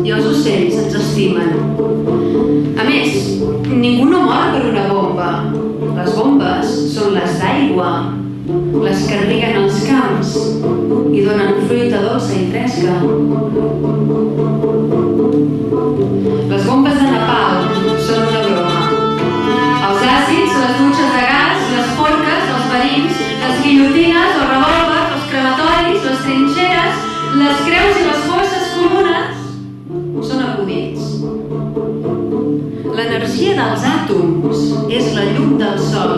i els ocells ens estimen. A més, ningú no mor per una bomba. Les bombes són les d'aigua, les que irriguen els camps i donen fruita dolça i fresca. Les bombes de Nepal són una broma. Els àcids, les dutxes de gas, les forques, els verins, les guillotines, els revòlvers, els crematoris, les trinxeres, les creus i les fosses comunes són acudits. L'energia dels àtoms és la llum del sol,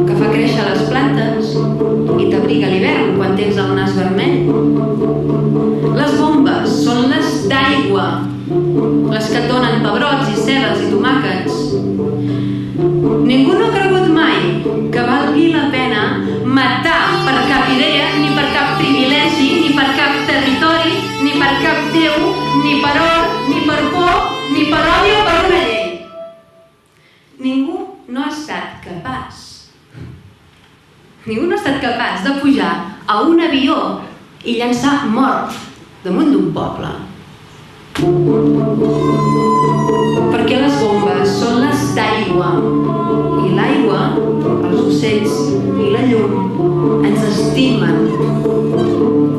que fa créixer les plantes i t'abriga a l'hivern quan tens el nas vermell. Les bombes són les d'aigua, les que et donen pebrots i cebes i tomàquets. Ningú no ha cregut mai que valgui la pena matar per cap idea, ni per cap privilegi, ni per cap territori, ni per cap déu, ni per or, ni per por, ni per odi o per una llei. Ningú no ha estat capaç de pujar a un avió i llançar mort damunt d'un poble. Perquè les bombes són les d'aigua i l'aigua, els ocells i la llum ens estimen.